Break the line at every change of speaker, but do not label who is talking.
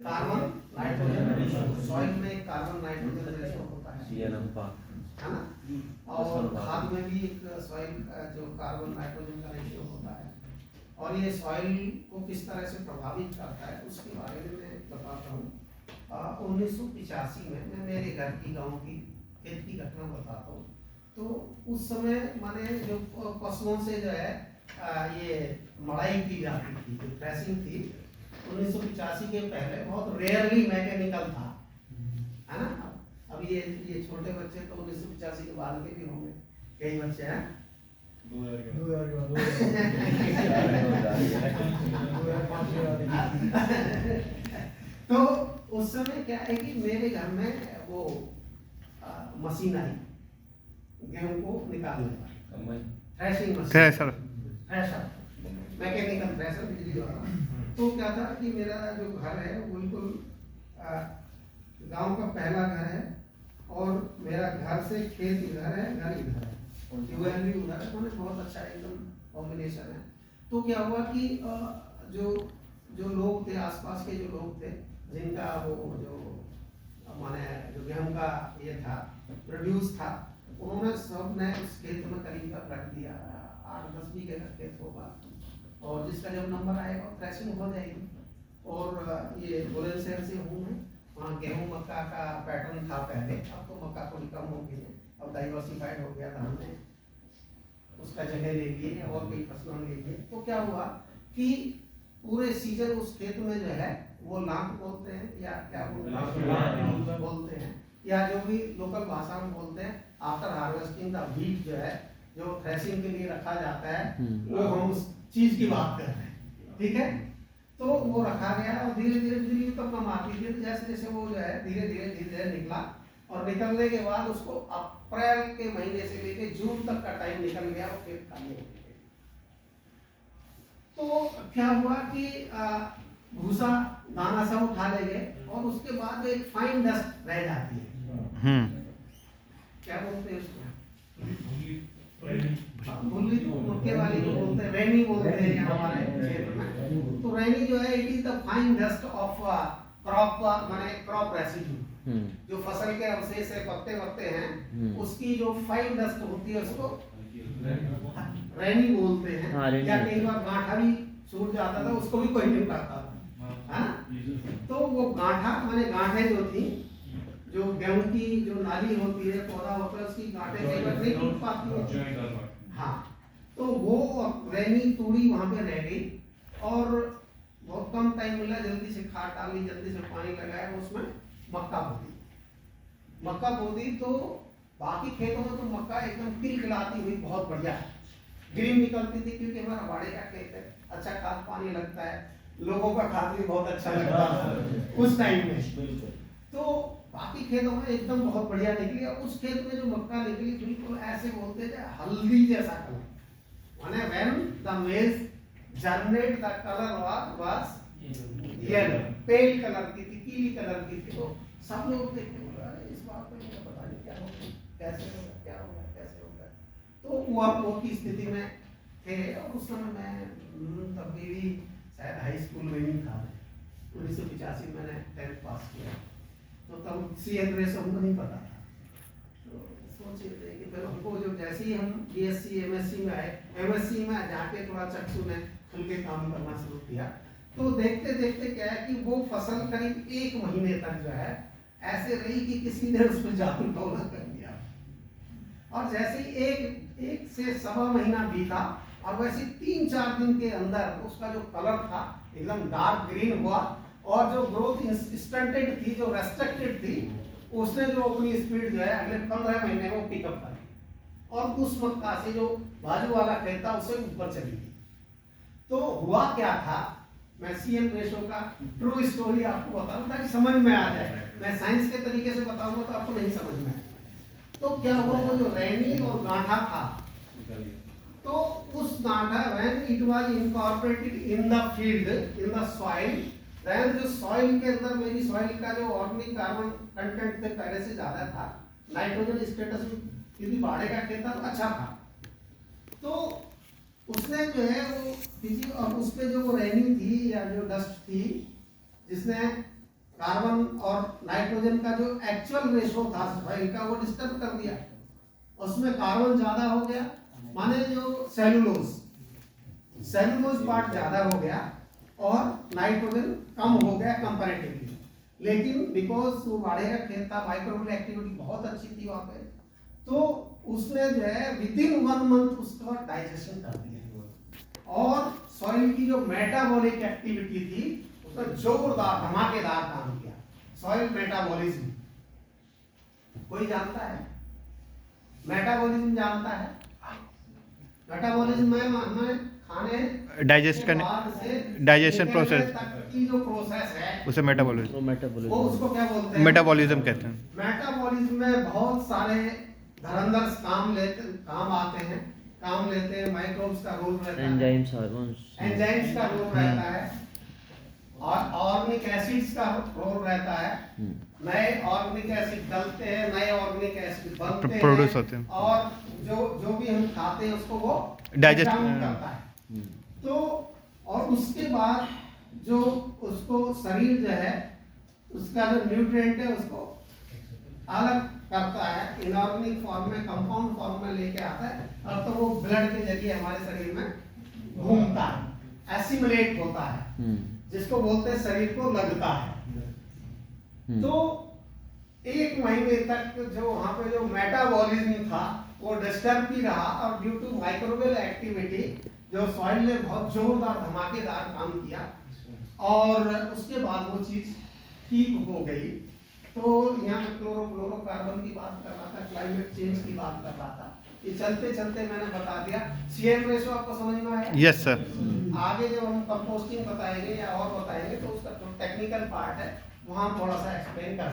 Carbon nitrogen ratio, soil में carbon nitrogen ratio होता है ना। और खाद में भी एक सॉइल का जो कार्बन नाइट्रोजन का रेशियो होता है, और ये सॉइल को किस तरह से प्रभावित करता है उसके बारे में मैं बताता हूँ। 1985 में मैं मेरे घर की गांव की खेत की घटना बताता हूँ। तो उस समय माने जो पशुओं से जो है ये मड़ाई की जाती थी, जो थ्रेसिंग थी 1985 के पहले बहुत रेयरली मैकेनिकल था, है ना। अब ये छोटे बच्चे तो 1985 के बाद के भी होंगे, कई बच्चे हैं 2000 तो उस समय क्या है कि मेरे घर में वो मशीन आई गेहूं को निकालने वाली, threshing machine, thresher mechanical thresher बिजली द्वारा। तो क्या था कि मेरा जो घर है वो बिल्कुल गांव का पहला घर है, और मेरा घर से खेत इधर है, घर इधर है, ट्यूबवेल भी उधर है, मैंने बहुत अच्छा एकदम कॉम्बिनेशन है। तो क्या हुआ कि जो लोग थे, आसपास के जो लोग थे, जिनका वो जो माने जो गेहूं का ये था प्रोड्यूस था, उन्होंने सब ने उस खेत में करीब रख दिया, 8-10 बीघे का खेत होगा, और जिसका जब नंबर आएगा थ्रेशिंग हो जाएगी। और ये बुलंदशहर से हूँ मैं, वहाँ गेहूं मक्का का पैटर्न था पहले, अब तो मक्का थोड़ी कम हो गई है, अब डाइवर्सिफाइड हो गया था, हमने उसका जगह ले लिए और कई फसलों ले लिए। तो क्या हुआ कि पूरे सीजन उस खेत में जो है वो लाख बोलते हैं या क्या बोलते हैं, या जो भी लोकल भाषा में बोलते हैं, आफ्टर हार्वेस्टिंग द व्हीट जो है, जो थ्रेशिंग के लिए रखा जाता है, वो हम उस चीज की बात कर रहे हैं, ठीक है। तो वो रखा गया और धीरे धीरे बिजली तो कम आती थी, तो जैसे जैसे वो जो है धीरे धीरे निकला, और निकलने के बाद उसको अप्रैल के महीने से लेके जून तक का टाइम निकल गया और खेत खाली हो गया। तो क्या हुआ कि भूसा दाना सब उठा ले गए, और उसके बाद एक फाइन डस्ट रह जाती है, क्या बोलते हैं उसको, भूली, तो मुक्के वाली को बोलते हैं, रैनी बोलते हैं हमारे क्षेत्र में। तो रैनी जो है it is the fine dust of crop, माने क्रॉप रेसिड्यू, जो फसल के अवशेष है, पत्ते वत्ते हैं, उसकी जो फाइन डस्ट होती है उसको रैनी बोलते हैं। या कई बार गांठा भी सूख जाता था, उसको भी कोई नहीं उठाता था, तो वो गांठा माने गांठे जो थी, जो गेहूं की जो नाली होती है, पौधा होता है, उसकी गांठे कई बार नहीं टूट पाती है, हाँ। तो वो रैनी तूड़ी वहां पे रह गई, और बहुत कम टाइम मिला, जल्दी से खाद डाली, जल्दी से पानी लगाया, उसमें मक्का बो दी। तो बाकी खेतों में तो मक्का एकदम किलकिलाती हुई बहुत बढ़िया ग्रीन निकलती थी, क्योंकि हमारा बाड़े का खेत है, अच्छा खाद पानी लगता है, लोगों का खाद भी बहुत अच्छा लगता है उस टाइम में। तो बाकी खेतों में एकदम बहुत बढ़िया निकली, और उस खेत में जो मक्का निकली बिल्कुल ऐसे बोलते थे हल्दी जैसा कलर, माने when the maize germinate the colour was yellow, pale colour की थी, पीली कलर की थी। तो सब लोग देखते बोले अरे इस बात में मुझे पता नहीं क्या होगा, कैसे होगा, क्या होगा, कैसे होगा। तो वो की स्थिति में थे, और उस समय मैं तब भी शायद हाई स्कूल में ही था, 1985 मैंने 10th पास किया, तो तब सीएन रेशो हमको नहीं पता था। तो सोचे थे कि फिर हमको जो जैसे ही हम बीएससी एमएससी में आए, एमएससी में जाके थोड़ा चक्षु ने खुल के काम करना शुरू किया, तो देखते देखते क्या है कि वो फसल करीब 1 महीने तक जो है ऐसे रही कि किसी ने उस पर जादू टोना कर दिया, और जैसे ही एक से 1.25 महीना बीता, और वैसे 3-4 दिन के अंदर उसका जो कलर था एकदम डार्क ग्रीन हुआ, और जो ग्रोथ स्टंटेड थी, जो रेस्ट्रिक्टेड थी, उसने जो अपनी स्पीड जो है अगले 15 महीने में पिकअप कर ली, और उस मक्का से जो बाजू वाला खेत था उससे ऊपर चली गई। तो हुआ क्या था, मैं सीएम रेशो का ट्रू स्टोरी आपको बताऊं ताकि समझ में आ जाए। मैं साइंस के तरीके से बताऊंगा तो आपको नहीं समझ में आएगा। तो क्या हुआ, वो जो रैनी और गांठा था, तो उस गांठा when it was incorporated in the field, in the soil, then जो सॉइल के अंदर मेरी सॉइल का जो ऑर्गेनिक कार्बन कंटेंट थे पहले से ज्यादा था, नाइट्रोजन स्टेटस क्योंकि बाड़े का खेत था अच्छा था, तो उसने जो है वो किसी, और उस पे जो वो रैनी थी या जो डस्ट थी, जिसने कार्बन और नाइट्रोजन का जो एक्चुअल रेशो था सॉइल का वो डिस्टर्ब कर दिया। उसमें कार्बन ज्यादा हो गया, माने जो सेलुलोज पार्ट ज्यादा हो गया और नाइट्रोजन कम हो गया कंपैरेटिवली। लेकिन बिकॉज वो बाड़े का खेत था, माइक्रोबियल एक्टिविटी बहुत अच्छी थी वहां पे, तो उसने जो है विदिन 1 मंथ उसका डाइजेशन कर दिया और सॉइल की जो मेटाबॉलिक एक्टिविटी थी उसने जोरदार धमाकेदार काम किया। सॉइल मेटाबॉलिज्म कोई जानता है? मेटाबॉलिज्म जानता है? मेटाबॉलिज्म में हमें खाने
डाइजेस्ट करने, डाइजेशन प्रोसेस
की जो प्रोसेस है
उसे मेटाबॉलिज्म,
वो उसको क्या बोलते हैं?
मेटाबॉलिज्म कहते हैं।
मेटाबॉलिज्म में बहुत सारे धुरंधर काम आते हैं, काम लेते हैं। माइक्रोब्स का रोल रहता है,
एंजाइम्स, हार्मोन्स
का रोल रहता है और ऑर्गेनिक एसिड्स का रोल रहता है। नए ऑर्गेनिक एसिड डलते हैं, नए ऑर्गेनिक एसिड बनते हैं,
प्रोड्यूस होते हैं
और जो भी हम खाते हैं उसको वो
डाइजेस्ट
करता है। तो और उसके बाद जो उसको शरीर जो है उसका जो न्यूट्रिएंट है उसको अलग करता है, इनऑर्गेनिक फॉर्म में, कंपाउंड फॉर्म में लेके आता है और तो वो ब्लड के जरिए हमारे शरीर में घूमता है, एसिमिलेट होता है, जिसको बोलते हैं शरीर को लगता है। तो 1 महीने तक जो वहां पे जो मेटाबॉलिज्म था वो डिस्टर्ब भी रहा और ड्यू टू माइक्रोबियल एक्टिविटी जो सॉइल ने बहुत जोरदार धमाकेदार काम किया और उसके बाद वो चीज ठीक हो गई। तो यहाँ क्लोरोफ्लोरोकार्बन की बात कर रहा था, क्लाइमेट चेंज की बात कर रहा था। ये चलते चलते मैंने बता दिया। CM रेशो आपको समझ में आया?
Yes sir.
आगे जब हम कंपोस्टिंग बताएंगे या और बताएंगे तो उसका टेक्निकल पार्ट है, वहाँ थोड़ा सा एक्सप्लेन कर